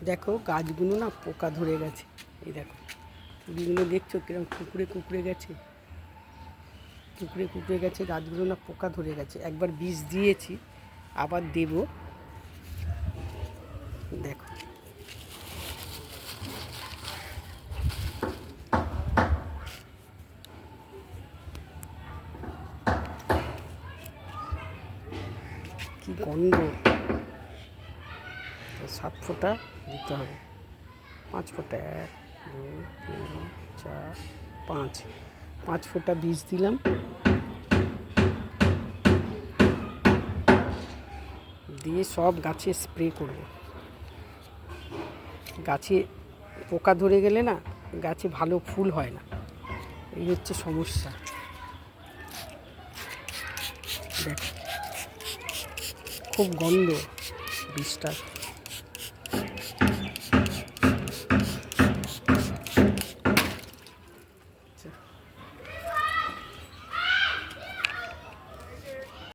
দেখো গাছগুলো না পোকা ধরে গেছে। এই দেখো কুড়িগুলো দেখছো কিরকম কুকুরে কুকুরে গেছে, কুকুরে কুকুরে গেছে। গাছগুলো না পোকা ধরে গেছে। একবার বীজ দিয়েছি, আবার দেব। দেখো কি গন্ধ। 7 ফোঁটা দিতে হবে, 5 ফোঁটা, 1 2 3 4 5 ফোঁটা বীজ দিলাম। দিয়ে সব গাছে স্প্রে করব। গাছে পোকা ধরে গেলে না গাছে ভালো ফুল হয় না, এই হচ্ছে সমস্যা। দেখ খুব গন্ধ বীজটা।